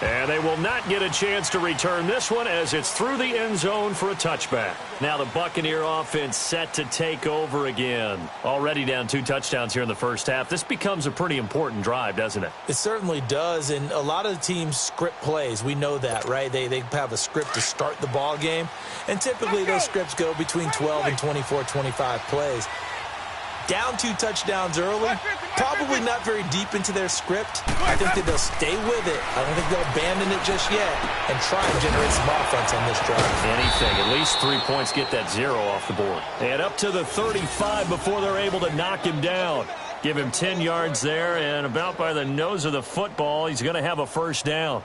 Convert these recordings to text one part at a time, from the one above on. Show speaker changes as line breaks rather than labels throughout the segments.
And they will not get a chance to return this one as it's through the end zone for a touchback. Now the Buccaneer offense set to take over again. Already down 2 touchdowns here in the first half. This becomes a pretty important drive, doesn't it?
It certainly does, and a lot of the teams script plays. We know that, right? They have a script to start the ball game, and typically those scripts go between 12 and 24, 25 plays. Down 2 touchdowns early, probably not very deep into their script. I think that they'll stay with it. I don't think they'll abandon it just yet and try and generate some offense on this drive.
Anything. At least 3 points get that 0 off the board. And up to the 35 before they're able to knock him down. Give him 10 yards there, and about by the nose of the football, he's going to have a first down.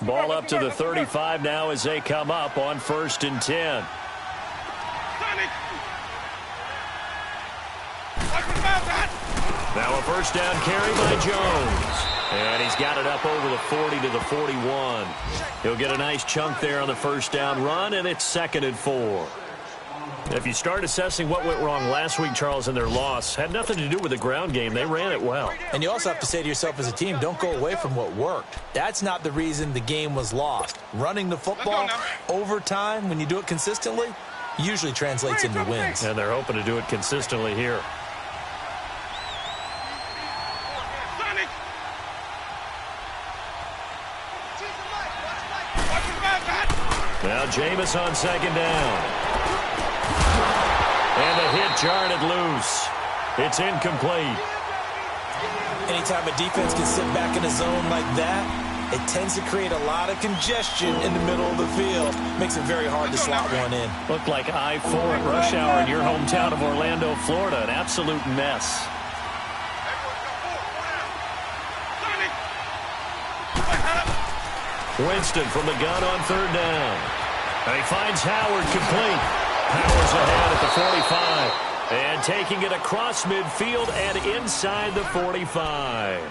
Ball up to the 35 now as they come up on 1st and 10. Now a first down carry by Jones. And he's got it up over the 40 to the 41. He'll get a nice chunk there on the first down run, and it's 2nd and 4. If you start assessing what went wrong last week, Charles, in their loss, had nothing to do with the ground game. They ran it well.
And you also have to say to yourself as a team, don't go away from what worked. That's not the reason the game was lost. Running the football over time, when you do it consistently, usually translates into wins.
And they're hoping to do it consistently here. Now Jameis on 2nd down. And the hit jarred loose. It's incomplete.
Anytime a defense can sit back in a zone like that, it tends to create a lot of congestion in the middle of the field. Makes it very hard to slot one in.
Looked like I-4 at rush hour in your hometown of Orlando, Florida. An absolute mess. Winston from the gun on 3rd down. And he finds Howard complete. Powers ahead at the 45. And taking it across midfield and inside the 45.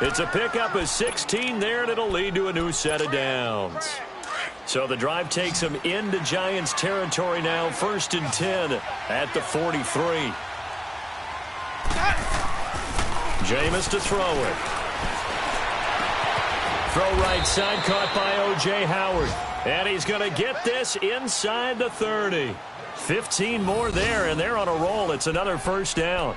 It's a pickup of 16 there, and it'll lead to a new set of downs. So the drive takes them into Giants territory now. 1st and 10 at the 43. Jameis to throw it. Throw right side, caught by O.J. Howard. And he's going to get this inside the 30. 15 more there, and they're on a roll. It's another first down.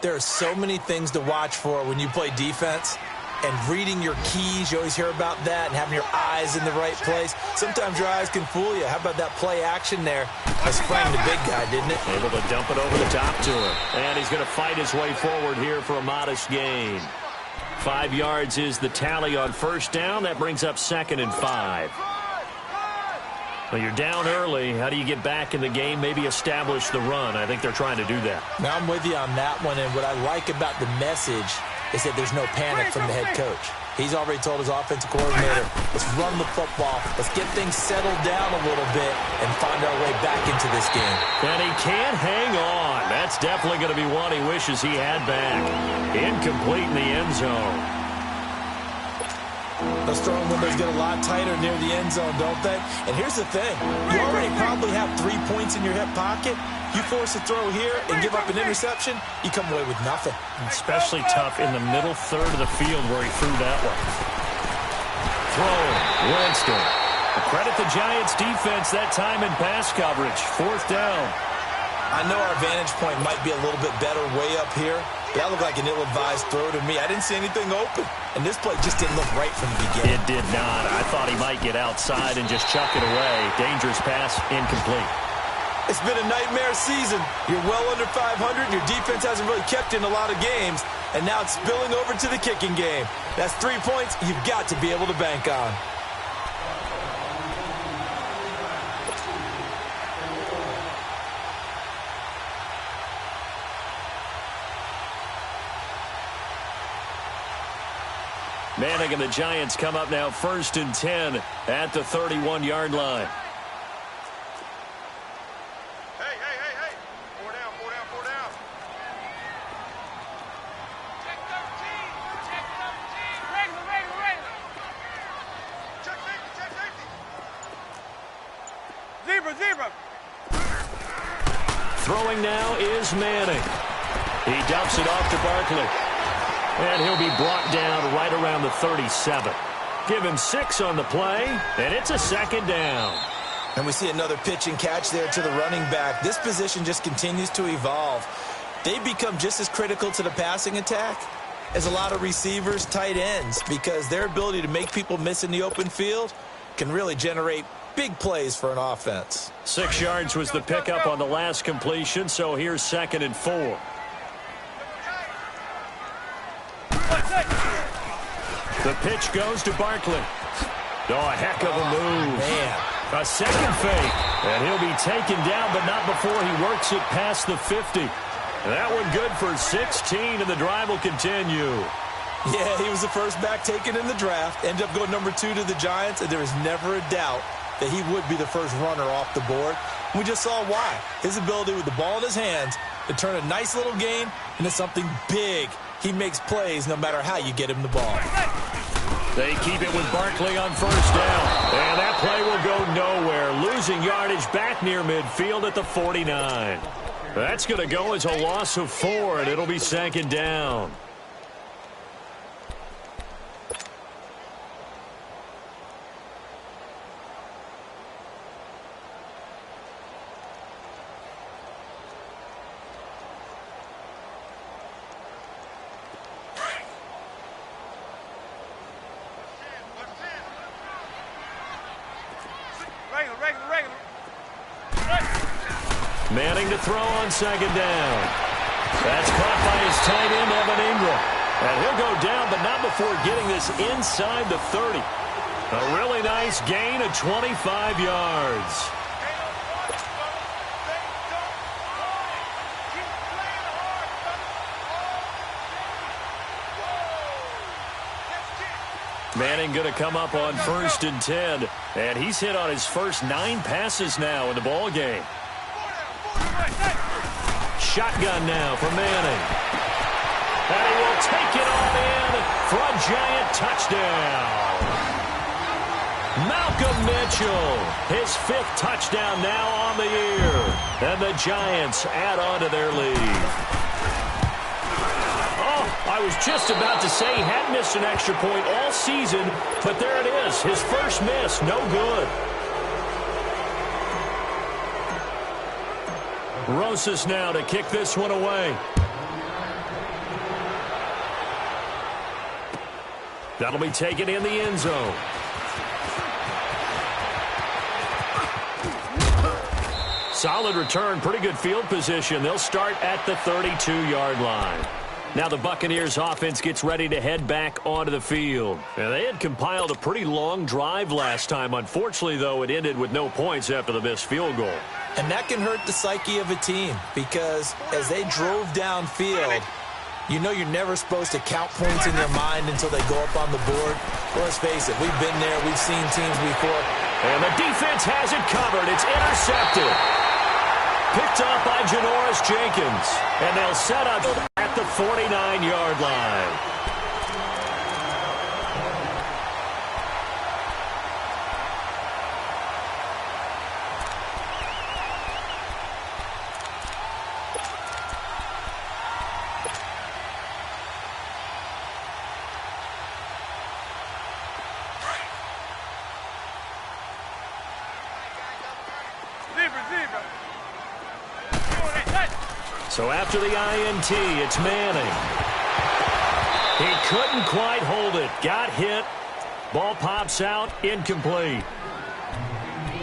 There are so many things to watch for when you play defense. And reading your keys, you always hear about that, and having your eyes in the right place. Sometimes your eyes can fool you. How about that play action there? That sprang the big guy, didn't it?
Able to dump it over the top to him. And he's going to fight his way forward here for a modest gain. 5 yards is the tally on first down. That brings up 2nd and 5. Well, you're down early. How do you get back in the game? Maybe establish the run. I think they're trying to do that.
Now, I'm with you on that one. And what I like about the message is that there's no panic from the head coach. He's already told his offensive coordinator, let's run the football. Let's get things settled down a little bit and find our way back into this game.
And he can't hang on. That's definitely going to be one he wishes he had back. Incomplete in the end zone.
Those throwing windows get a lot tighter near the end zone, don't they? And here's the thing. You already probably have 3 points in your hip pocket. You force a throw here and give up an interception, you come away with nothing.
Especially tough in the middle third of the field where he threw that one. Throwing, Winston. Credit the Giants defense that time in pass coverage. 4th down.
I know our vantage point might be a little bit better way up here, but that looked like an ill-advised throw to me. I didn't see anything open, and this play just didn't look right from the beginning.
It did not. I thought he might get outside and just chuck it away. Dangerous pass, incomplete.
It's been a nightmare season. You're well under 500. Your defense hasn't really kept in a lot of games, and now it's spilling over to the kicking game. That's 3 points you've got to be able to bank on.
Manning and the Giants come up now 1st and 10 at the 31-yard line.
Hey. 4 down. Check 13. Regular. Check safety. zebra.
Throwing now is Manning. He dumps it off to Barkley. And he'll be brought down right around the 37. Give him 6 on the play, and it's a second down.
And we see another pitch and catch there to the running back. This position just continues to evolve. They become just as critical to the passing attack as a lot of receivers, tight ends, because their ability to make people miss in the open field can really generate big plays for an offense.
6 yards was the pickup on the last completion, so here's 2nd and 4. The pitch goes to Barkley. Oh, a heck of a move.
Man.
A second fake. And he'll be taken down, but not before he works it past the 50. That one good for 16, and the drive will continue.
Yeah, he was the first back taken in the draft. Ended up going number 2 to the Giants, and there was never a doubt that he would be the first runner off the board. We just saw why. His ability with the ball in his hands to turn a nice little game into something big. He makes plays no matter how you get him the ball.
They keep it with Barkley on first down. And that play will go nowhere. Losing yardage back near midfield at the 49. That's going to go as a loss of 4, and it'll be 2nd down. Manning to throw on 2nd down. That's caught by his tight end, Evan Ingram. And he'll go down, but not before getting this inside the 30. A really nice gain of 25 yards. Manning going to come up on 1st and 10. And he's hit on his first 9 passes now in the ball game. Shotgun now for Manning. And he will take it on in for a giant touchdown. Malcolm Mitchell, his 5th touchdown now on the year. And the Giants add on to their lead. Oh, I was just about to say he hadn't missed an extra point all season, but there it is, his first miss, no good. Rosas now to kick this one away. That'll be taken in the end zone. Solid return, pretty good field position. They'll start at the 32-yard line. Now the Buccaneers offense gets ready to head back onto the field. And they had compiled a pretty long drive last time. Unfortunately, though, it ended with no points after the missed field goal.
And that can hurt the psyche of a team because as they drove downfield, you know you're never supposed to count points in your mind until they go up on the board. Well, let's face it, we've been there. We've seen teams before.
And the defense has it covered. It's intercepted. Picked up by Janoris Jenkins. And they'll set up at the 49-yard line. So after the INT, it's Manning. He couldn't quite hold it. Got hit. Ball pops out. Incomplete.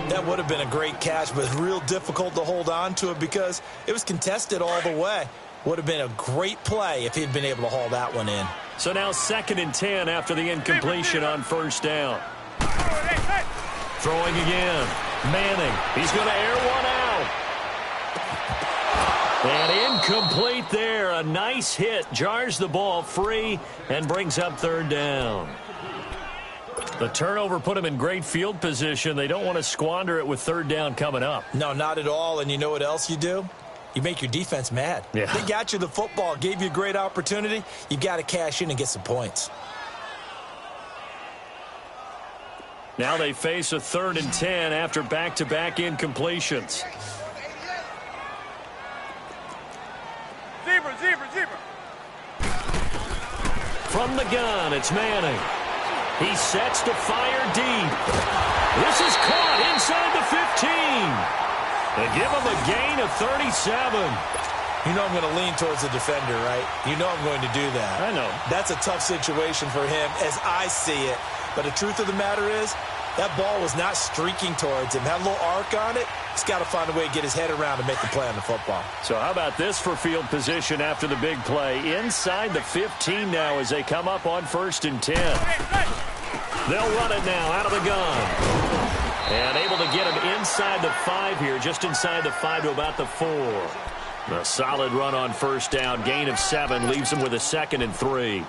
That would have been a great catch, but real difficult to hold on to it because it was contested all the way. Would have been a great play if he'd been able to haul that one in.
So now 2nd and 10 after the incompletion on first down. Throwing again. Manning. He's going to air one out. And incomplete there. A nice hit. Jars the ball free and brings up 3rd down. The turnover put him in great field position. They don't want to squander it with 3rd down coming up.
No, not at all. And you know what else you do? You make your defense mad.
Yeah.
They got you the football, gave you a great opportunity. You got to cash in and get some points.
Now they face a 3rd and 10 after back-to-back incompletions.
Zebra.
From the gun, it's Manning. He sets to fire deep. This is caught inside the 15. They give him a gain of 37.
You know I'm going to lean towards the defender, right? You know I'm going to do that.
I know.
That's a tough situation for him as I see it. But the truth of the matter is, that ball was not streaking towards him. Had a little arc on it. He's got to find a way to get his head around and make the play on the football.
So how about this for field position after the big play? Inside the 15 now as they come up on 1st and 10. They'll run it now out of the gun. And able to get him inside the 5 here, just inside the 5 to about the 4. A solid run on 1st down. Gain of 7 leaves him with a 2nd and 3.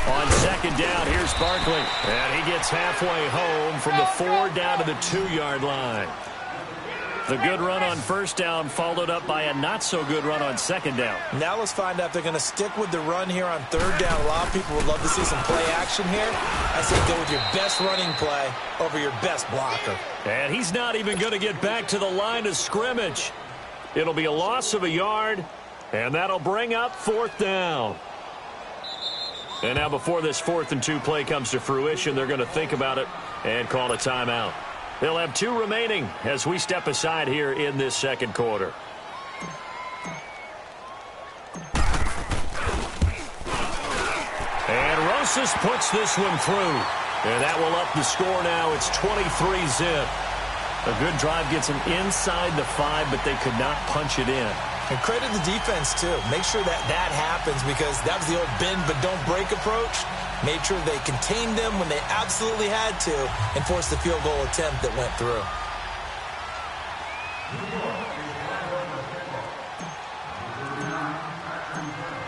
On 2nd down, here's Barkley. And he gets halfway home from the 4 down to the 2-yard line. The good run on 1st down followed up by a not-so-good run on 2nd down.
Now let's find out if they're going to stick with the run here on 3rd down. A lot of people would love to see some play action here. I say go with your best running play over your best blocker.
And he's not even going to get back to the line of scrimmage. It'll be a loss of a yard, and that'll bring up 4th down. And now before this 4th and 2 play comes to fruition, they're going to think about it and call a timeout. They'll have 2 remaining as we step aside here in this 2nd quarter. And Rosas puts this one through. And that will up the score now. It's 23-zip. A good drive gets them inside the 5, but they could not punch it in.
And credit the defense, too. Make sure that happens because that was the old bend but don't break approach. Made sure they contained them when they absolutely had to and forced the field goal attempt that went through.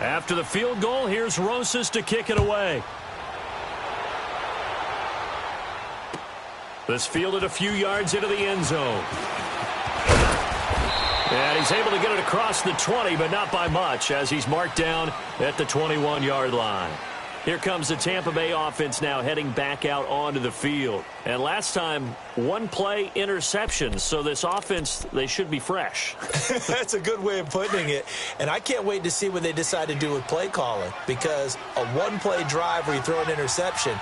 After the field goal, here's Rosas to kick it away. This fielded a few yards into the end zone. And he's able to get it across the 20, but not by much as he's marked down at the 21-yard line. Here comes the Tampa Bay offense now heading back out onto the field. And last time, 1 play interception. So this offense, they should be fresh.
That's a good way of putting it. And I can't wait to see what they decide to do with play calling because a 1-play drive where you throw an interception,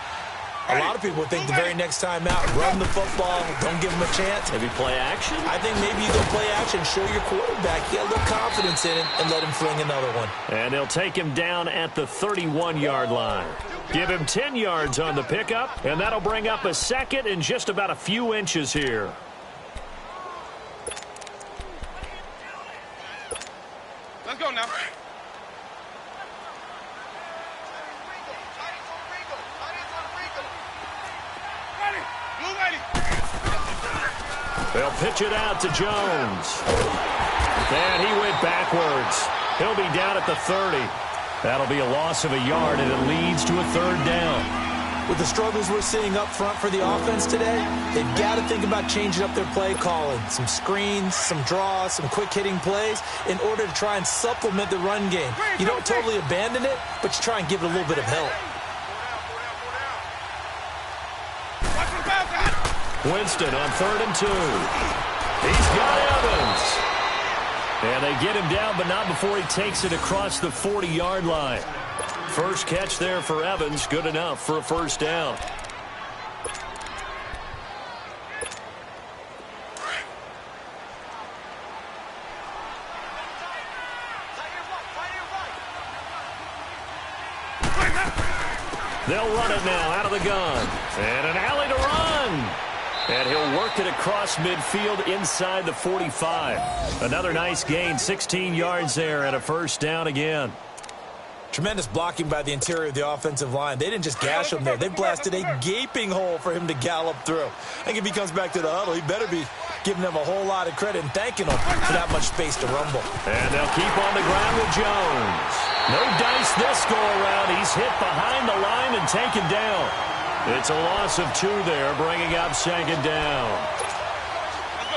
a lot of people would think the very next time out, run the football, don't give them a chance.
Maybe play action?
I think maybe you go play action, show your quarterback, get a little confidence in it, and let him fling another one.
And they'll take him down at the 31-yard line. Give him 10 yards on the pickup, and that'll bring up a 2nd and just about a few inches here.
Let's go now.
They'll pitch it out to Jones. And he went backwards. He'll be down at the 30. That'll be a loss of a yard, and it leads to a 3rd down.
With the struggles we're seeing up front for the offense today, they've got to think about changing up their play calling. Some screens, some draws, some quick-hitting plays in order to try and supplement the run game. You don't totally abandon it, but you try and give it a little bit of help.
Winston on 3rd and 2. He's got Evans. And they get him down, but not before he takes it across the 40-yard line. First catch there for Evans. Good enough for a 1st down. They'll run it now out of the gun. And an alley to run. And he'll work it across midfield inside the 45. Another nice gain, 16 yards there and a 1st down again.
Tremendous blocking by the interior of the offensive line. They didn't just gash him there. They blasted a gaping hole for him to gallop through. I think if he comes back to the huddle, he better be giving them a whole lot of credit and thanking them for that much space to rumble.
And they'll keep on the ground with Jones. No dice this go around. He's hit behind the line and taken down. It's a loss of 2 there, bringing up second down.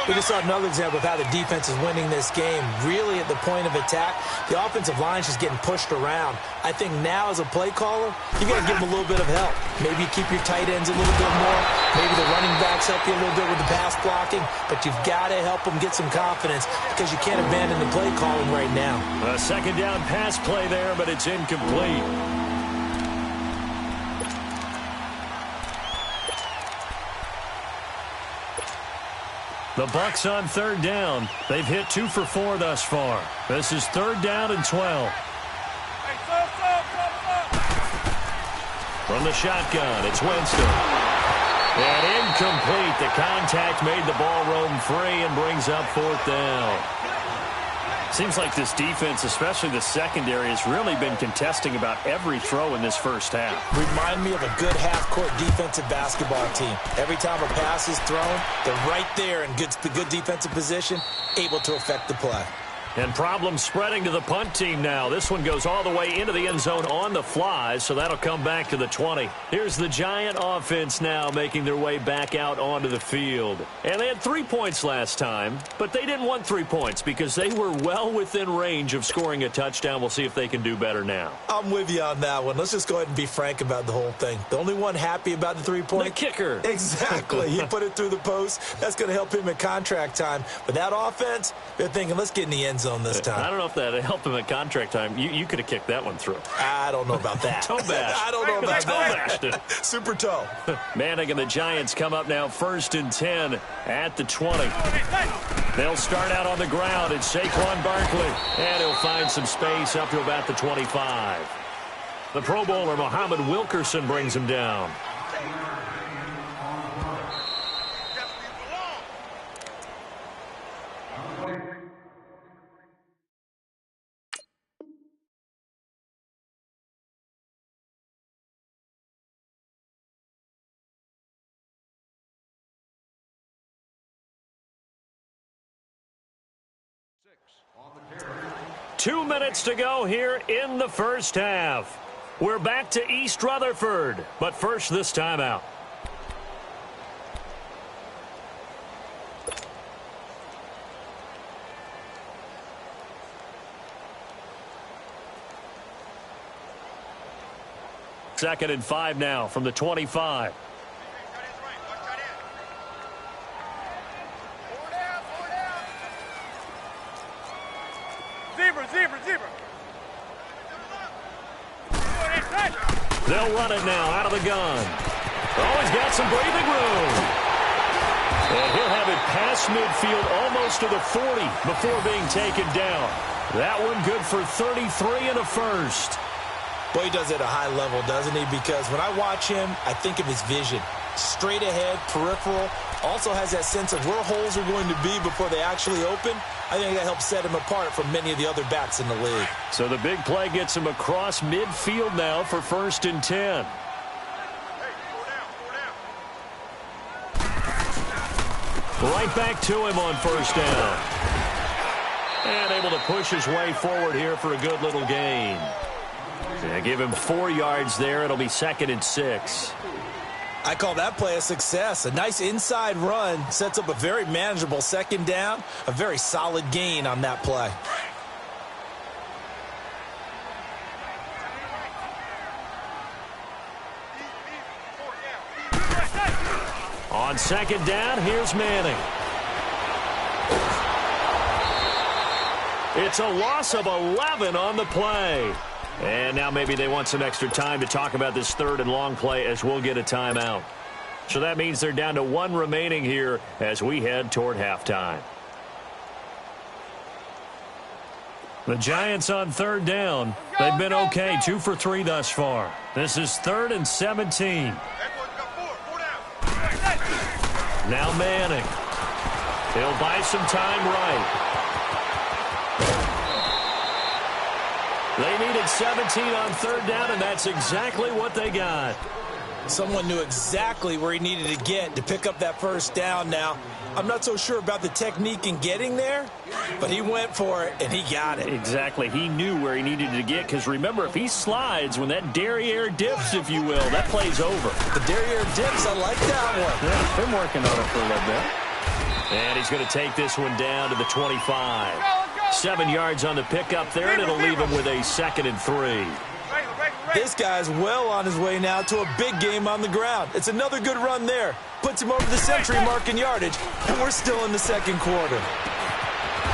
We just saw another example of how the defense is winning this game. Really, at the point of attack, the offensive line is just getting pushed around. I think now, as a play caller, you got to give them a little bit of help. Maybe you keep your tight ends a little bit more. Maybe the running backs help you a little bit with the pass blocking. But you've got to help them get some confidence because you can't abandon the play calling right now.
A second down pass play there, but it's incomplete. The Bucs on third down. They've hit 2 for 4 thus far. This is 3rd down and 12. From the shotgun, it's Winston. And incomplete. The contact made the ball roam free and brings up 4th down.
Seems like this defense, especially the secondary, has really been contesting about every throw in this first half.
Remind me of a good half-court defensive basketball team. Every time a pass is thrown, they're right there in good defensive position, able to affect the play.
And problems spreading to the punt team now. This one goes all the way into the end zone on the fly, so that'll come back to the 20. Here's the Giant offense now making their way back out onto the field. And they had 3 points last time, but they didn't want 3 points because they were well within range of scoring a touchdown. We'll see if they can do better now.
I'm with you on that one. Let's just go ahead and be frank about the whole thing. The only one happy about the 3-point?
The kicker.
Exactly. He put it through the post. That's going to help him at contract time. But that offense, they're thinking, let's get in the end zone this time.
I don't know if that helped him at contract time. You could have kicked that one through.
I don't know about that.
Toe bash.
I don't know about that.
Toe bashed it.
Super toe.
Manning and the Giants come up now 1st and 10 at the 20. They'll start out on the ground. It's Saquon Barkley. And he'll find some space up to about the 25. The Pro Bowler, Muhammad Wilkerson, brings him down. Two minutes to go here in the first half. We're back to East Rutherford, but first this timeout. Second and 5 now from the 25.
Zebra.
They'll run it now out of the gun. Oh, he's got some breathing room. And he'll have it past midfield almost to the 40 before being taken down. That one good for 33 and a first.
Boy, he does it at a high level, doesn't he? Because when I watch him, I think of his vision. Straight ahead, peripheral. Also has that sense of where holes are going to be before they actually open. I think that helps set him apart from many of the other backs in the league.
So the big play gets him across midfield now for 1st and 10. Right back to him on 1st down. And able to push his way forward here for a good little gain. Yeah, give him 4 yards there. It'll be 2nd and 6.
I call that play a success. A nice inside run sets up a very manageable 2nd down. A very solid gain on that play.
On 2nd down, here's Manning. It's a loss of 11 on the play. And now maybe they want some extra time to talk about this 3rd and long play as we'll get a timeout. So that means they're down to 1 remaining here as we head toward halftime. The Giants on 3rd down. They've been okay, 2 for 3 thus far. This is 3rd and 17. Now Manning. He'll buy some time right. They needed 17 on 3rd down, and that's exactly what they got.
Someone knew exactly where he needed to get to pick up that first down. Now, I'm not so sure about the technique in getting there, but he went for it, and he got it.
Exactly. He knew where he needed to get, because remember, if he slides, when that derriere dips, if you will, that play's over.
The derriere dips, I like that one.
Yeah, been working on it for a little bit.
And he's going to take this one down to the 25. 7 yards on the pickup there, and it'll leave him with a 2nd and 3.
This guy's well on his way now to a big game on the ground. It's another good run there. Puts him over the century mark in yardage, and we're still in the second quarter.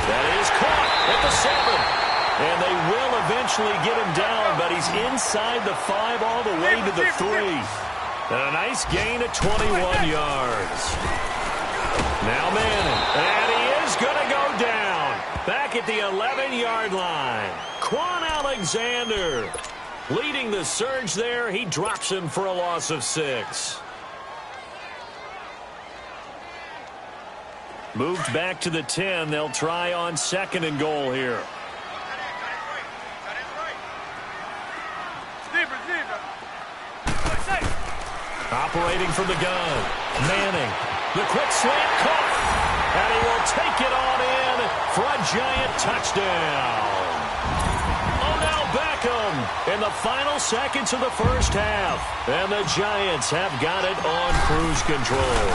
That is caught at the 7. And they will eventually get him down, but he's inside the 5 all the way to the 3. And a nice gain of 21 yards. Now Manning, and he is going to go down. Back at the 11-yard line. Quan Alexander leading the surge there. He drops him for a loss of 6. Moved back to the 10. They'll try on 2nd and goal here. Operating from the gun. Manning. The quick slant caught. And he will take it on in for a giant touchdown. Odell Beckham in the final seconds of the first half. And the Giants have got it on cruise control.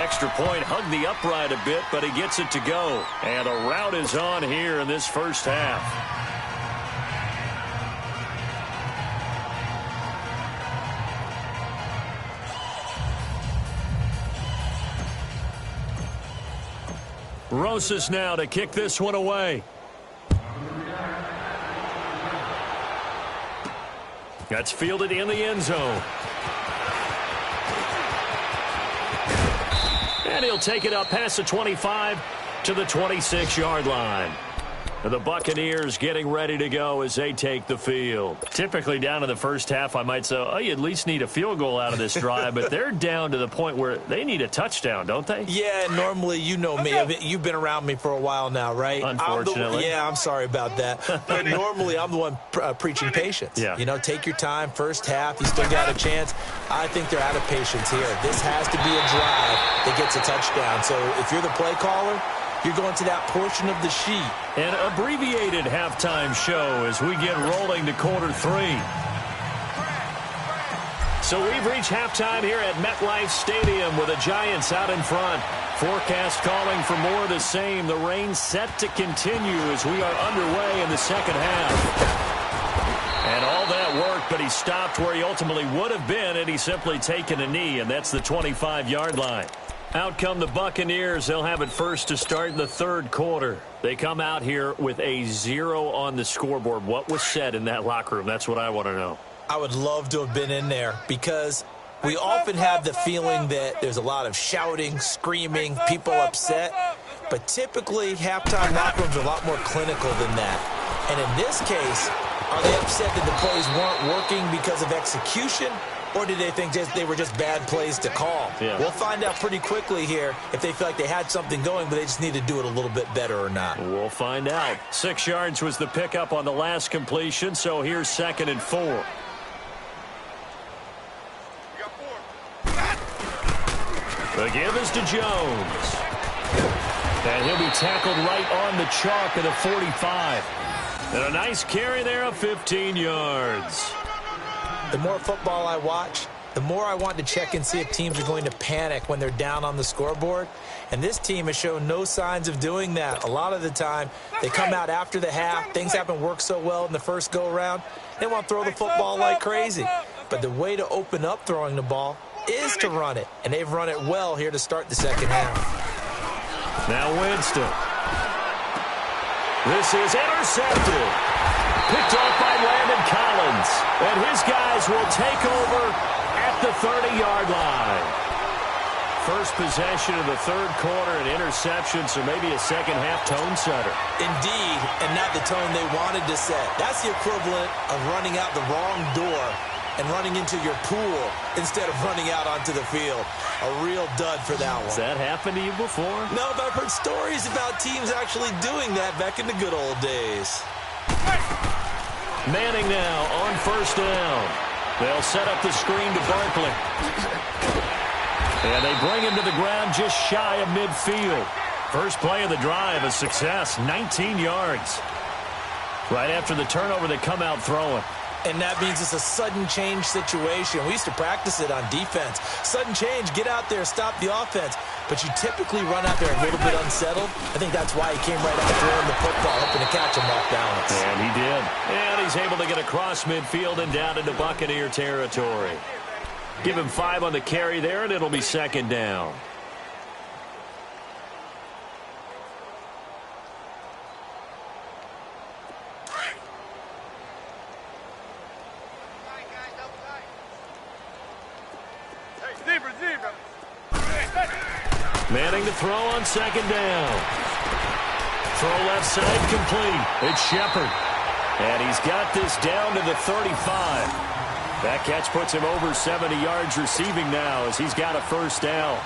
Extra point hugged the upright a bit, but he gets it to go. And a rout is on here in this first half. Rosas now to kick this one away. That's fielded in the end zone. And he'll take it up past the 25 to the 26-yard line. The Buccaneers getting ready to go as they take the field. Typically down in the first half, I might say, oh, you at least need a field goal out of this drive, but they're down to the point where they need a touchdown, don't they?
Yeah, normally, you know me. You've been around me for a while now, right?
Unfortunately.
I'm sorry about that. But normally, I'm the one preaching patience.
Yeah.
You know, take your time. First half, you still got a chance. I think they're out of patience here. This has to be a drive that gets a touchdown. So if you're the play caller, you're going to that portion of the sheet.
An abbreviated halftime show as we get rolling to quarter 3. So we've reached halftime here at MetLife Stadium with the Giants out in front. Forecast calling for more of the same. The rain set to continue as we are underway in the second half. And all that worked, but he stopped where he ultimately would have been had he simply taken a knee, and that's the 25-yard line. Out come the Buccaneers. They'll have it first to start in the third quarter. They come out here with a 0 on the scoreboard. What was said in that locker room? That's what I want to know.
I would love to have been in there because we often have the feeling that there's a lot of shouting, screaming, people upset. But typically, halftime locker rooms are a lot more clinical than that. And in this case, are they upset that the plays weren't working because of execution? Or did they think they were just bad plays to call?
Yeah.
We'll find out pretty quickly here if they feel like they had something going, but they just need to do it a little bit better or not.
We'll find out. 6 yards was the pickup on the last completion, so here's 2nd and 4. The give is to Jones. And he'll be tackled right on the chalk at a 45. And a nice carry there of 15 yards.
The more football I watch, the more I want to check and see if teams are going to panic when they're down on the scoreboard. And this team has shown no signs of doing that. A lot of the time, they come out after the half. Things haven't worked so well in the first go-around. They want to throw the football like crazy. But the way to open up throwing the ball is to run it. And they've run it well here to start the second half.
Now Winston. This is intercepted. Picked off by Landon Collins. And his guys will take over at the 30-yard line. First possession of the third quarter, an interception, so maybe a second-half tone setter.
Indeed, and not the tone they wanted to set. That's the equivalent of running out the wrong door and running into your pool instead of running out onto the field. A real dud for that one.
Has that happened to you before?
No, but I've heard stories about teams actually doing that back in the good old days.
Manning now on first down. They'll set up the screen to Barkley. And they bring him to the ground just shy of midfield. First play of the drive, a success, 19 yards. Right after the turnover, they come out throwing.
And that means it's a sudden change situation. We used to practice it on defense. Sudden change, get out there, stop the offense. But you typically run out there a little bit unsettled. I think that's why he came right out throwing the football, hoping to catch him off balance.
And he did. And he's able to get across midfield and down into Buccaneer territory. Give him 5 on the carry there, and it'll be second down. Manning to throw on second down. Throw left side complete. It's Shepard. And he's got this down to the 35. That catch puts him over 70 yards receiving now as he's got a first down.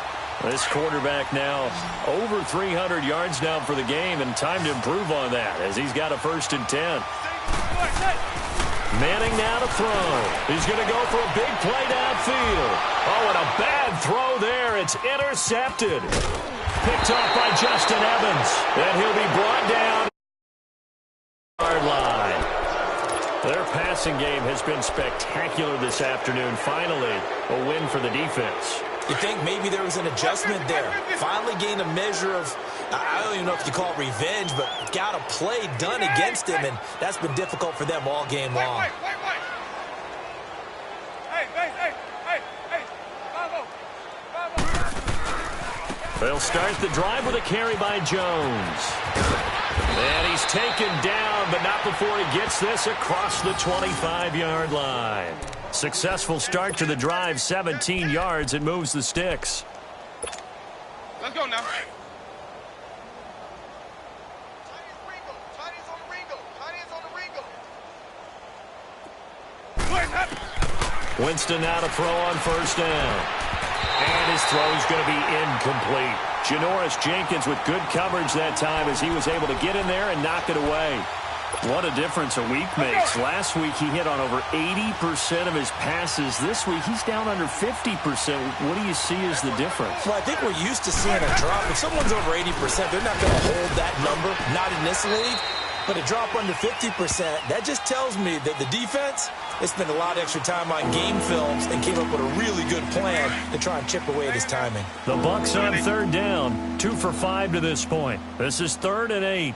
This quarterback now over 300 yards now for the game, and time to improve on that as he's got a 1st and 10. Manning now to throw. He's going to go for a big play downfield. Oh, and a bad throw there. It's intercepted. Picked off by Justin Evans. And he'll be brought down. Yard line. Their passing game has been spectacular this afternoon. Finally, a win for the defense.
You think maybe there was an adjustment there. Finally gained a measure of, I don't even know if you call it revenge, but got a play done against him, and that's been difficult for them all game long.
They'll start the drive with a carry by Jones. And he's taken down, but not before he gets this across the 25-yard line. Successful start to the drive, 17 yards. It moves the sticks.
Let's go now.
Winston now to throw on first down. And his throw is going to be incomplete. Janoris Jenkins with good coverage that time as he was able to get in there and knock it away. What a difference a week makes. Last week he hit on over 80% of his passes. This week he's down under 50%. What do you see as the difference?
Well, I think we're used to seeing a drop. If someone's over 80%, they're not going to hold that number, not in this league. But a drop under 50%, that just tells me that the defense has spent a lot of extra time on game films and came up with a really good plan to try and chip away at his timing.
The Bucs on third down, 2 for 5 to this point. This is 3rd and 8.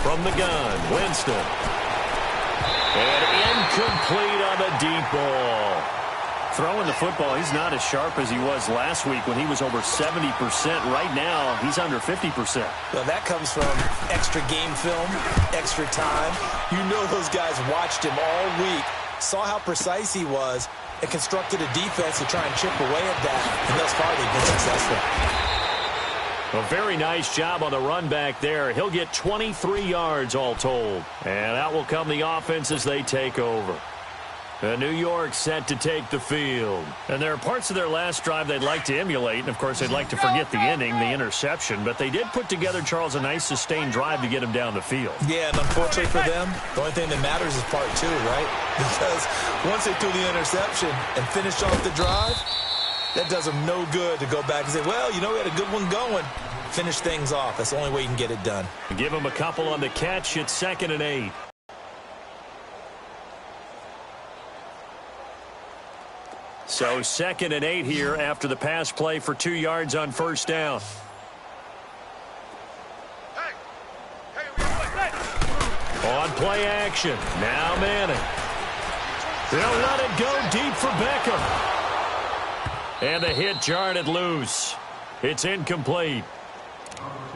From the gun, Winston. And incomplete on the deep ball. Throwing the football, he's not as sharp as he was last week when he was over 70%. Right now, he's under 50%.
Well, that comes from extra game film, extra time. You know those guys watched him all week, saw how precise he was, and constructed a defense to try and chip away at that. And thus far, they've been successful.
A very nice job on the run back there. He'll get 23 yards all told. And out will come the offense as they take over. New York set to take the field. And there are parts of their last drive they'd like to emulate. And, of course, they'd like to forget the ending, the interception. But they did put together, Charles, a nice sustained drive to get him down the field.
Yeah, and unfortunately for them, the only thing that matters is part 2, right? Because once they threw the interception and finished off the drive, that does them no good to go back and say, well, you know, we had a good one going. Finish things off. That's the only way you can get it done.
Give him a couple on the catch. It's 2nd and 8. So 2nd and 8 here after the pass play for 2 yards on first down. On play action. Now Manning. They'll let it go deep for Beckham. And the hit jarred it loose. It's incomplete.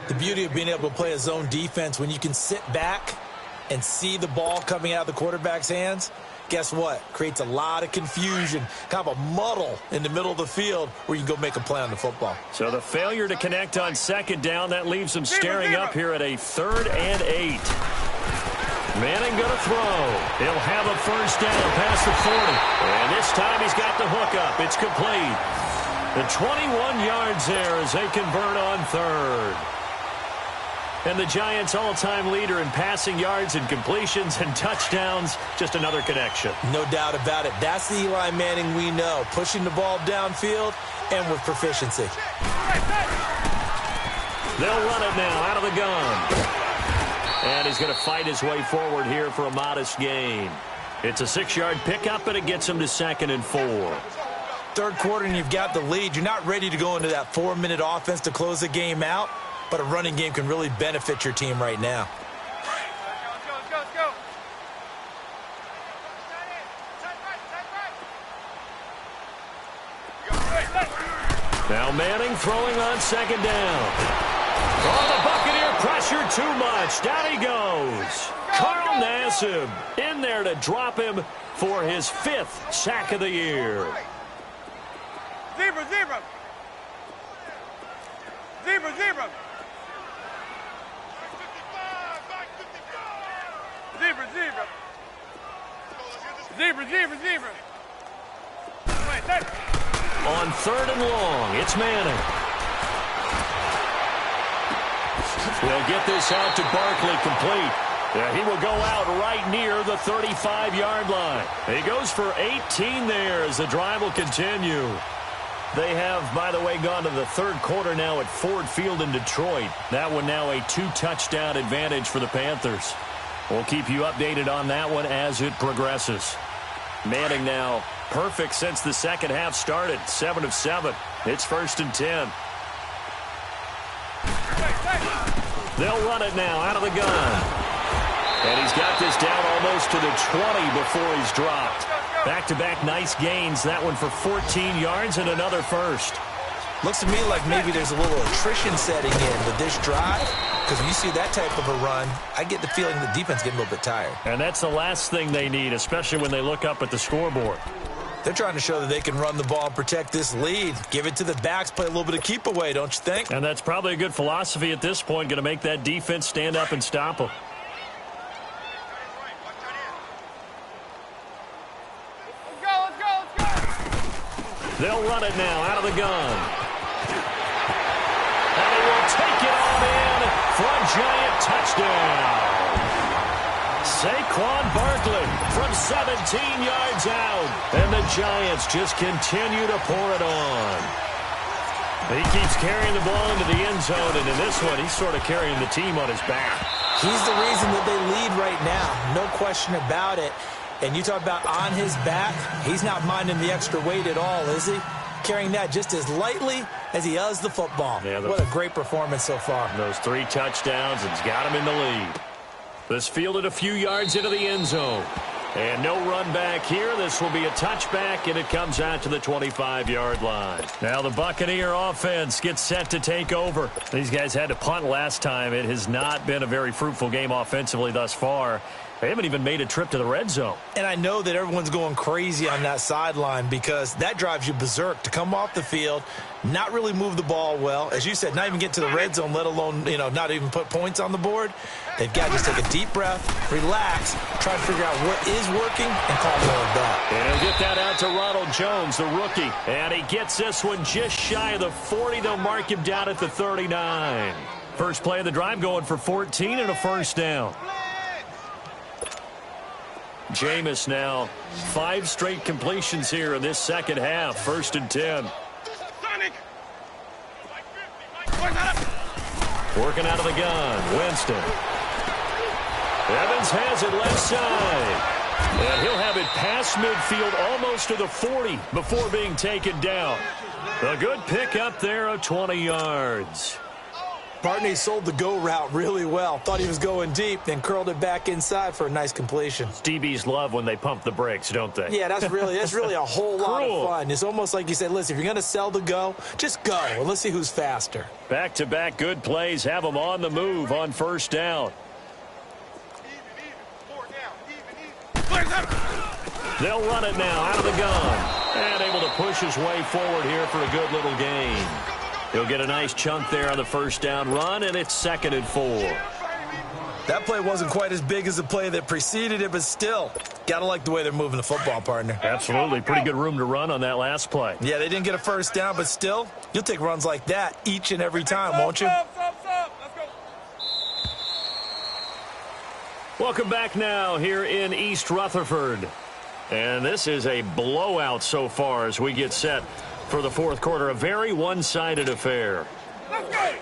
The beauty of being able to play a zone defense when you can sit back and see the ball coming out of the quarterback's hands, guess what? Creates a lot of confusion, kind of a muddle in the middle of the field where you can go make a play on the football.
So the failure to connect on second down, that leaves them staring up here at a 3rd and 8. Manning going to throw. He'll have a first down past the 40. And this time he's got the hook up. It's complete. The 21 yards there as they convert on 3rd. And the Giants' all-time leader in passing yards and completions and touchdowns, just another connection.
No doubt about it. That's the Eli Manning we know, pushing the ball downfield and with proficiency.
They'll run it now out of the gun. And he's going to fight his way forward here for a modest gain. It's a 6-yard pickup, and it gets him to 2nd and 4.
Third quarter, and you've got the lead. You're not ready to go into that 4-minute offense to close the game out, but a running game can really benefit your team right now.
Let's go.
Now Manning throwing on 2nd down. Oh, the Buccaneer pressure too much. Down he goes. Carl Nassib in there to drop him for his 5th sack of the year.
Zebra.
On 3rd and long, it's Manning. They'll get this out to Barkley, complete. Yeah, he will go out right near the 35-yard line. He goes for 18 there as the drive will continue. They have, by the way, gone to the 3rd quarter now at Ford Field in Detroit. That one now a 2-touchdown advantage for the Panthers. We'll keep you updated on that one as it progresses. Manning now perfect since the second half started. 7 of 7. It's 1st and 10. They'll run it now out of the gun. And he's got this down almost to the 20 before he's dropped. Back-to-back nice gains. That one for 14 yards and another first.
Looks to me like maybe there's a little attrition setting in with this drive, because when you see that type of a run, I get the feeling the defense getting a little bit tired.
And that's the last thing they need, especially when they look up at the scoreboard.
They're trying to show that they can run the ball and protect this lead. Give it to the backs, play a little bit of keep away, don't you think?
And that's probably a good philosophy at this point, going to make that defense stand up and stop them.
Let's go.
They'll run it now out of the gun. And they will take it on in for a Giant touchdown. Saquon Barkley from 17 yards out. And the Giants just continue to pour it on. He keeps carrying the ball into the end zone, and in this one, he's sort of carrying the team on his back.
He's the reason that they lead right now. No question about it. And you talk about on his back, he's not minding the extra weight at all, is he? Carrying that just as lightly as he does the football. Yeah, what a great performance so far.
Those 3 touchdowns, and he's got him in the lead. This fielded a few yards into the end zone. And no run back here. This will be a touchback, and it comes out to the 25-yard line. Now the Buccaneer offense gets set to take over. These guys had to punt last time. It has not been a very fruitful game offensively thus far. They haven't even made a trip to the red zone.
And I know that everyone's going crazy on that sideline because that drives you berserk to come off the field, not really move the ball well. As you said, not even get to the red zone, let alone, not even put points on the board. They've got to just take a deep breath, relax, try to figure out what is working, and call more of that.
And he'll get that out to Ronald Jones, the rookie. And he gets this one just shy of the 40. They'll mark him down at the 39. First play of the drive going for 14 and a first down. Jameis now 5 straight completions here in this second half. 1st and 10. Working out of the gun. Winston. Evans has it left side. And he'll have it past midfield almost to the 40 before being taken down. A good pick up there of 20 yards.
Barney sold the go route really well. Thought he was going deep, then curled it back inside for a nice completion.
DBs love when they pump the brakes, don't they?
Yeah, that's really a whole lot of fun. It's almost like you said, listen, if you're going to sell the go, just go, and let's see who's faster.
Back-to-back good plays have them on the move on first down. They'll run it now out of the gun. And able to push his way forward here for a good little gain. He'll get a nice chunk there on the first down run, and it's 2nd and 4.
That play wasn't quite as big as the play that preceded it, but still, got to like the way they're moving the football, partner.
Absolutely. Pretty good room to run on that last play.
Yeah, they didn't get a first down, but still, you'll take runs like that each and every time, won't you?
Welcome back now here in East Rutherford. And this is a blowout so far as we get set for the fourth quarter. A very one-sided affair.
Let's go.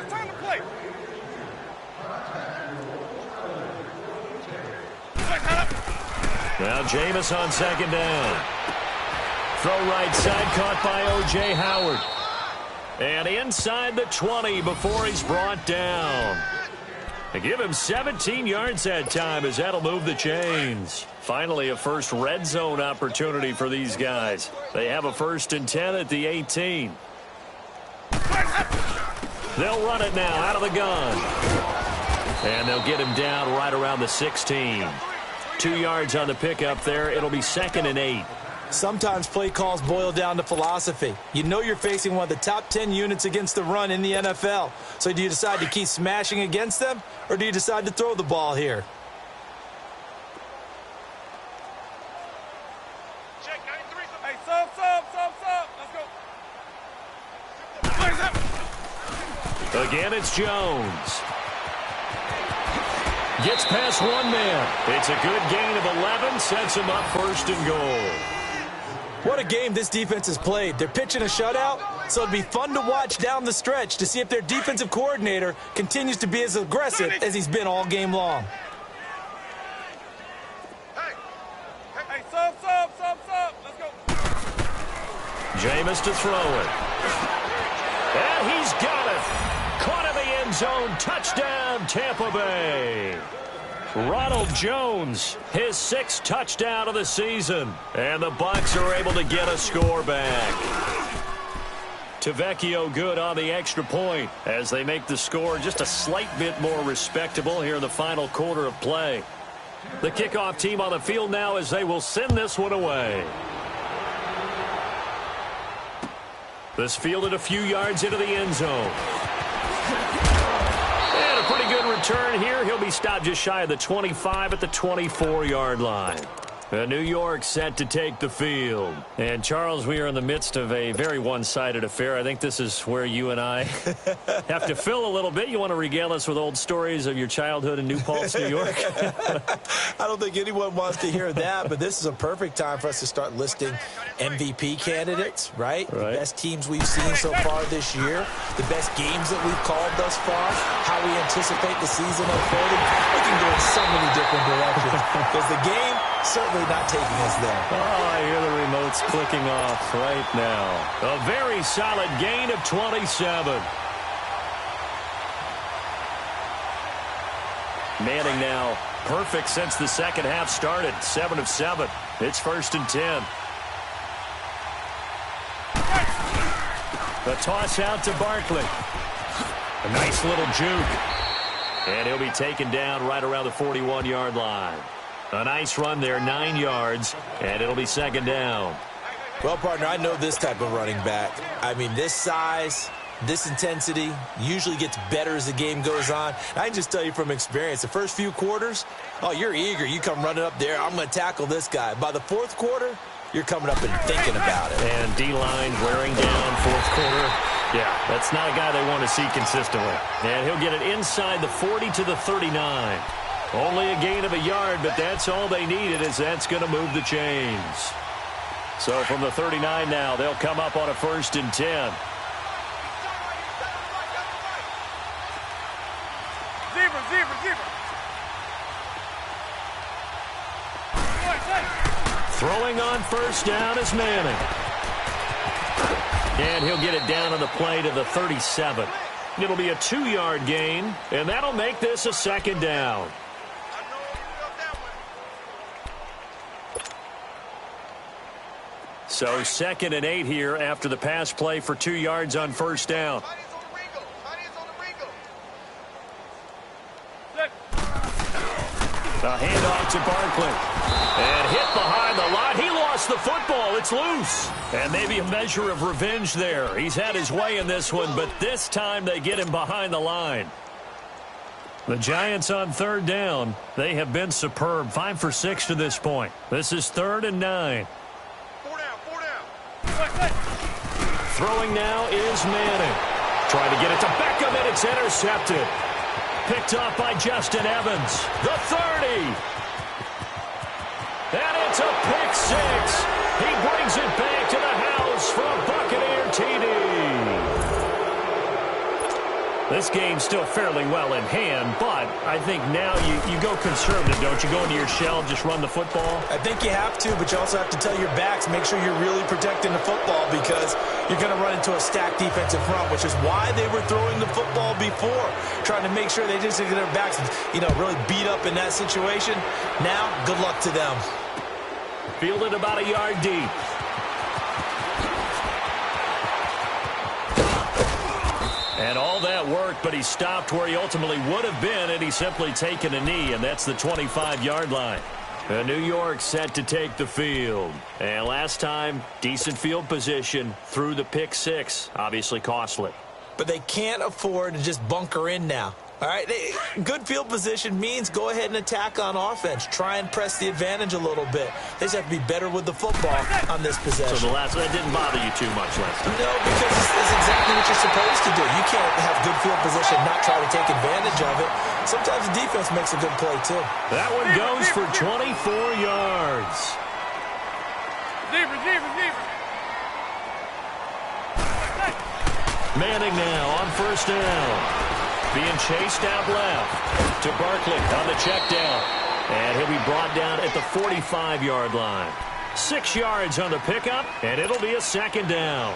It's time to play.
Now Jameis on second down. Throw right side caught by O.J. Howard. And inside the 20 before he's brought down. They give him 17 yards that time as that'll move the chains. Finally a first red zone opportunity for these guys. They have a 1st and 10 at the 18. They'll run it now out of the gun. And they'll get him down right around the 16. 2 yards on the pickup there. It'll be 2nd and 8.
Sometimes play calls boil down to philosophy. You know you're facing one of the top 10 units against the run in the NFL. So do you decide to keep smashing against them, or do you decide to throw the ball here?
Check 93. Hey, sub. Let's go.
Again, it's Jones. Gets past one man. It's a good gain of 11. Sets him up 1st and goal.
What a game this defense has played. They're pitching a shutout, so it'll be fun to watch down the stretch to see if their defensive coordinator continues to be as aggressive as he's been all game long.
Hey, sub. Let's go.
Jameis to throw it. And he's got it. Caught in the end zone. Touchdown, Tampa Bay. Ronald Jones, his 6th touchdown of the season. And the Bucs are able to get a score back. Tavecchio good on the extra point as they make the score just a slight bit more respectable here in the final quarter of play. The kickoff team on the field now as they will send this one away. This fielded a few yards into the end zone. And a pretty good return here. He'll be stopped just shy of the 25 at the 24-yard line. New York set to take the field. And, Charles, we are in the midst of a very one-sided affair. I think this is where you and I have to fill a little bit. You want to regale us with old stories of your childhood in New Paltz, New York?
I don't think anyone wants to hear that, but this is a perfect time for us to start listing MVP candidates, right? The best teams we've seen so far this year, the best games that we've called thus far, how we anticipate the season unfolding. We can go in so many different directions because the game certainly not taking us there.
Oh, I hear the remotes clicking off right now. A very solid gain of 27. Manning now perfect since the second half started. 7 of 7. It's 1st and 10. The toss out to Barkley. A nice little juke. And he'll be taken down right around the 41-yard line. A nice run there, 9 yards, and it'll be 2nd down.
Well, partner, I know this type of running back. I mean, this size, this intensity usually gets better as the game goes on. I can just tell you from experience, the first few quarters, oh, you're eager. You come running up there, I'm going to tackle this guy. By the 4th quarter, you're coming up and thinking about it.
And D-line wearing down 4th quarter. Yeah, that's not a guy they want to see consistently. And he'll get it inside the 40 to the 39. Only a gain of a yard, but that's all they needed, as that's going to move the chains. So from the 39 now, they'll come up on a 1st and 10.
Zebra.
Throwing on 1st down is Manning. And he'll get it down on the play to the 37. It'll be a 2-yard gain, and that'll make this a 2nd down. So 2nd and 8 here after the pass play for 2 yards on 1st down. A handoff to Barkley. And hit behind the line. He lost the football. It's loose. And maybe a measure of revenge there. He's had his way in this one, but this time they get him behind the line. The Giants on 3rd down. They have been superb. 5 for 6 to this point. This is 3rd and 9.
4 down.
Throwing now is Manning. Trying to get it to Beckham, and it's intercepted. Picked off by Justin Evans. The 30. And it's a pick six. He brings it back to the house for a Buccaneer TD. This game's still fairly well in hand, but I think now you go conservative, don't you? Go into your shell, just run the football?
I think you have to, but you also have to tell your backs, make sure you're really protecting the football because you're going to run into a stacked defensive front, which is why they were throwing the football before, trying to make sure they just get their backs, really beat up in that situation. Now, good luck to them.
Fielded about a yard deep. And all that work, but he stopped where he ultimately would have been, and he's simply taken a knee, and that's the 25-yard line. And New York set to take the field. And last time, decent field position through the pick six. Obviously costly.
But they can't afford to just bunker in now. All right, good field position means go ahead and attack on offense. Try and press the advantage a little bit. They just have to be better with the football on this possession.
So that didn't bother you too much last time?
No, because it's exactly what you're supposed to do. You can't have good field position, not try to take advantage of it. Sometimes the defense makes a good play, too.
That one goes for 24 yards. Manning now on first down. Being chased out left to Barkley on the check down. And he'll be brought down at the 45-yard line. 6 yards on the pickup, and it'll be a second down.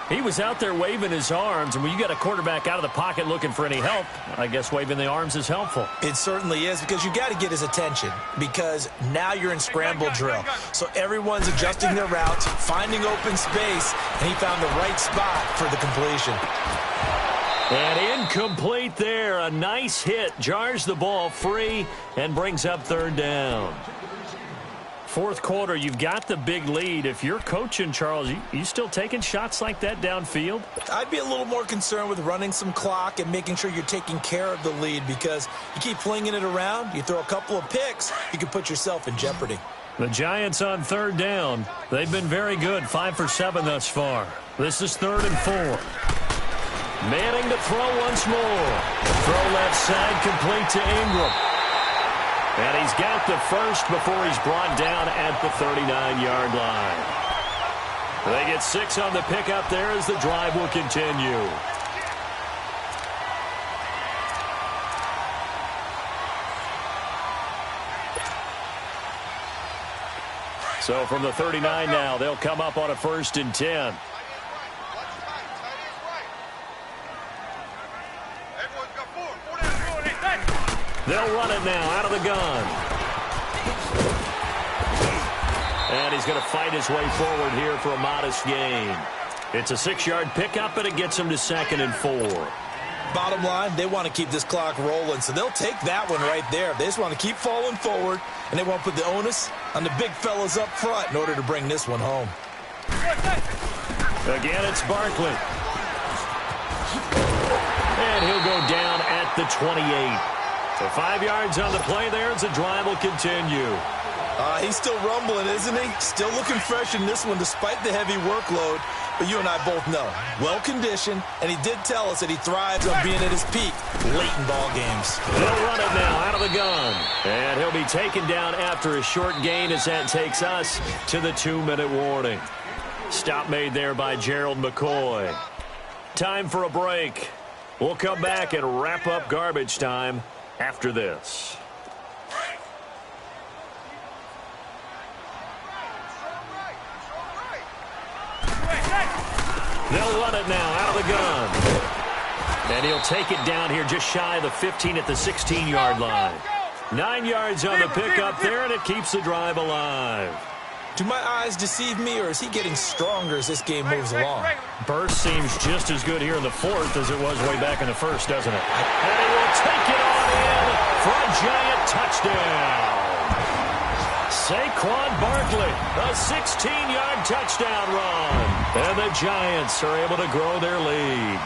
He was out there waving his arms, and when you got a quarterback out of the pocket looking for any help, I guess waving the arms is helpful.
It certainly is, because you got to get his attention, because now you're in scramble drill. So everyone's adjusting their routes, finding open space, and he found the right spot for the completion.
And incomplete there. A nice hit. Jars the ball free and brings up third down. Fourth quarter, you've got the big lead. If you're coaching, Charles, you still taking shots like that downfield?
I'd be a little more concerned with running some clock and making sure you're taking care of the lead, because you keep flinging it around, you throw a couple of picks, you can put yourself in jeopardy.
The Giants on third down. They've been very good, 5 for 7 thus far. This is 3rd and 4. Manning to throw once more. Throw left side, complete to Ingram. And he's got the first before he's brought down at the 39-yard line. They get 6 on the pickup there as the drive will continue. So from the 39 now, they'll come up on a 1st and 10. They'll run it now out of the gun. And he's going to fight his way forward here for a modest gain. It's a 6-yard pickup, and it gets him to 2nd and 4.
Bottom line, they want to keep this clock rolling, so they'll take that one right there. They just want to keep falling forward, and they want to put the onus on the big fellas up front in order to bring this one home.
Again, it's Barkley. And he'll go down at the 28. So 5 yards on the play there as the drive will continue.
He's still rumbling, isn't he? Still looking fresh in this one despite the heavy workload. But you and I both know, well-conditioned, and he did tell us that he thrives on being at his peak late in ball games.
They'll run it now out of the gun. And he'll be taken down after a short gain as that takes us to the 2-minute warning. Stop made there by Gerald McCoy. Time for a break. We'll come back and wrap up garbage time after this. They'll run it now out of the gun. And he'll take it down here just shy of the 15 at the 16-yard line. 9 yards on the pickup there, and it keeps the drive alive.
Do my eyes deceive me, or is he getting stronger as this game moves along?
Burst seems just as good here in the 4th as it was way back in the 1st, doesn't it? And he will take it on in for a giant touchdown. Saquon Barkley, a 16-yard touchdown run. And the Giants are able to grow their lead.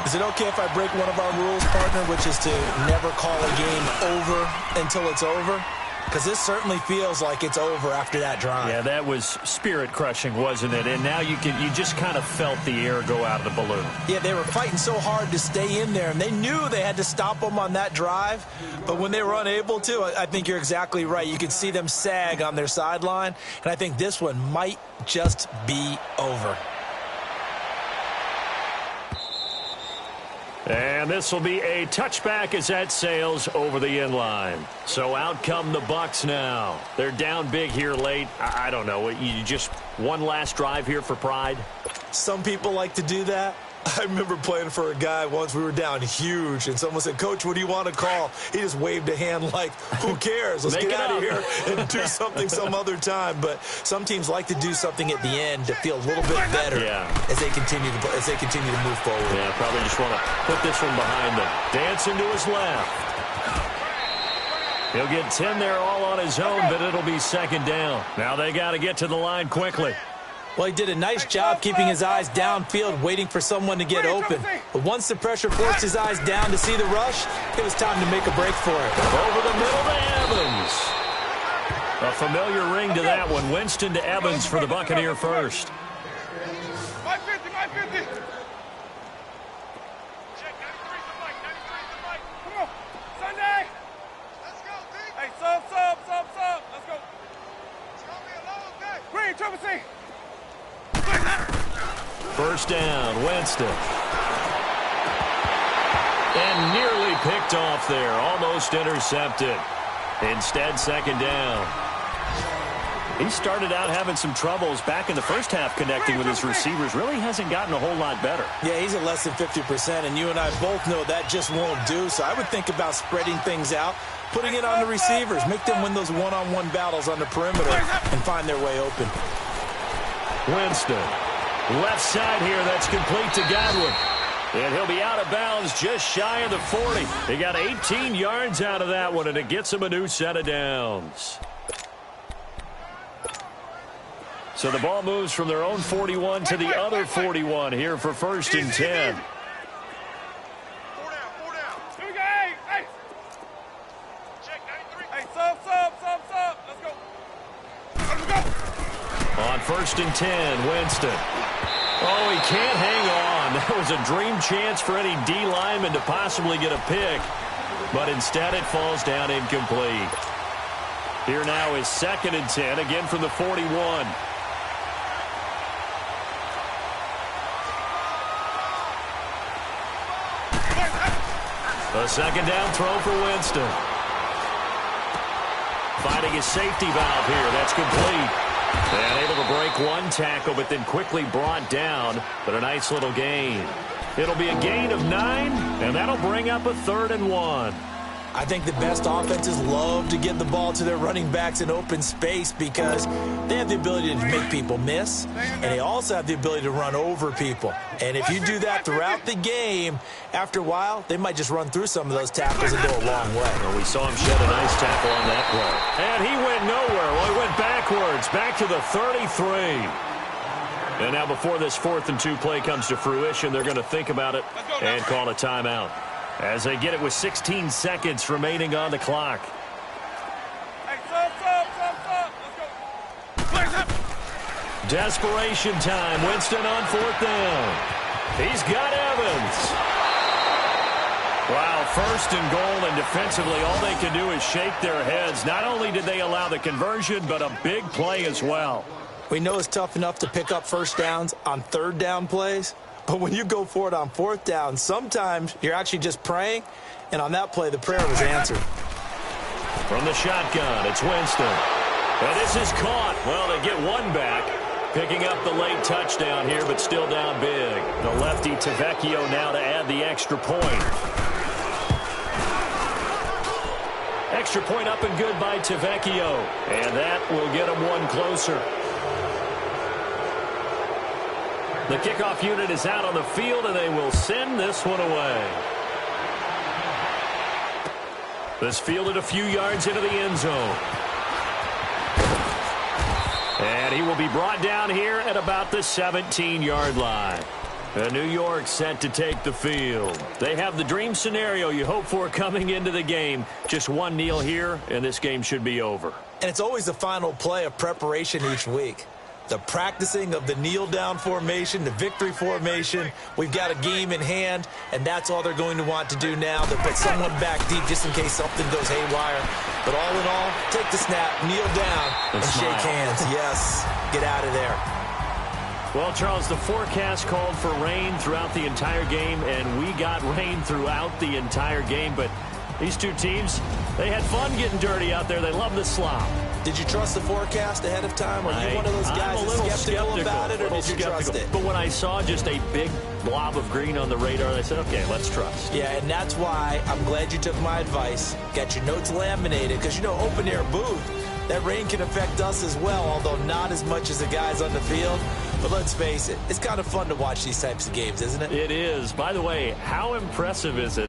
Is it okay if I break one of our rules, partner, which is to never call a game over until it's over? because this certainly feels like it's over after that drive.
Yeah, that was spirit-crushing, wasn't it? And now you just kind of felt the air go out of the balloon.
Yeah, they were fighting so hard to stay in there, and they knew they had to stop them on that drive. But when they were unable to, I think you're exactly right. You could see them sag on their sideline, and I think this one might just be over.
And this will be a touchback as that sails over the end line. So out come the Bucs now. They're down big here late. I don't know. You just one last drive here for pride?
Some people like to do that. I remember playing for a guy once. We were down huge, and someone said, "Coach, what do you want to call?" He just waved a hand like, who cares? Let's get out of here and do something some other time. But some teams like to do something at the end to feel a little bit better as they continue to move forward.
Yeah, probably just want to put this one behind them. Dancing to his left. He'll get 10 there all on his own, but it'll be second down. Now they got to get to the line quickly.
Well, he did a nice job keeping his eyes downfield, waiting for someone to get open. But once the pressure forced his eyes down to see the rush, it was time to make a break for it.
Over the middle to Evans. A familiar ring to that one. Winston to Evans for the Buccaneer first.
My 50, my 50. Check 93's the mic, 93's the mic. Come on, Sunday. Let's go, D. Hey, sub. Let's go. It's going to be a long day. Green, Triple C.
First down, Winston. And nearly picked off there. Almost intercepted. Instead, second down. He started out having some troubles back in the first half connecting with his receivers. Really hasn't gotten a whole lot better.
Yeah, he's at less than 50%, and you and I both know that just won't do. So I would think about spreading things out, putting it on the receivers, make them win those one-on-one battles on the perimeter and find their way open.
Winston. Left side here, that's complete to Godwin. And he'll be out of bounds just shy of the 40. He got 18 yards out of that one, and it gets him a new set of downs. So the ball moves from their own 41 to the other 41 here for first and 10.
4 down. Here we go, hey. Check 93. Hey, sub. Let's go.
On first and 10, Winston. Oh, he can't hang on. That was a dream chance for any D lineman to possibly get a pick. But instead it falls down incomplete. Here now is second and 10, again from the 41. A second down throw for Winston. Finding his safety valve here. That's complete. And able to break one tackle, but then quickly brought down. But a nice little gain. It'll be a gain of 9, and that'll bring up a 3rd and 1.
I think the best offenses love to get the ball to their running backs in open space because they have the ability to make people miss, and they also have the ability to run over people. And if you do that throughout the game, after a while, they might just run through some of those tackles and go a long way.
Well, we saw him shed a nice tackle on that play. And he went nowhere. Well, he went backwards, back to the 33. And now before this 4th and 2 play comes to fruition, they're going to think about it and call a timeout, as they get it with 16 seconds remaining on the clock.
Hey, sub. Let's go.
Desperation time. Winston on 4th down. He's got Evans. Wow, 1st and goal, and defensively all they can do is shake their heads. Not only did they allow the conversion, but a big play as well.
We know it's tough enough to pick up first downs on 3rd down plays. But when you go for it on 4th down, sometimes you're actually just praying, and on that play, the prayer was answered.
From the shotgun, it's Winston. And this is caught. Well, they get one back, picking up the late touchdown here, but still down big. The lefty Tavecchio now to add the extra point. Extra point up and good by Tavecchio. And that will get him one closer. The kickoff unit is out on the field, and they will send this one away. This fielded a few yards into the end zone. And he will be brought down here at about the 17-yard line. And New York set to take the field. They have the dream scenario you hope for coming into the game. Just one kneel here, and this game should be over.
And it's always the final play of preparation each week. The practicing of the kneel-down formation, the victory formation. We've got a game in hand, and that's all they're going to want to do now. They'll put someone back deep just in case something goes haywire. But all in all, take the snap, kneel down, and shake hands. Yes, get out of there.
Well, Charles, the forecast called for rain throughout the entire game, and we got rain throughout the entire game. But these two teams, they had fun getting dirty out there. They love the slop.
Did you trust the forecast ahead of time? Are you one of those guys that's skeptical about it, or did you trust it?
But when I saw just a big blob of green on the radar, I said, okay, let's trust.
Yeah, and that's why I'm glad you took my advice. Got your notes laminated, because, you know, open-air booth, that rain can affect us as well, although not as much as the guys on the field. But let's face it, it's kind of fun to watch these types of games, isn't it?
It is. By the way, how impressive is it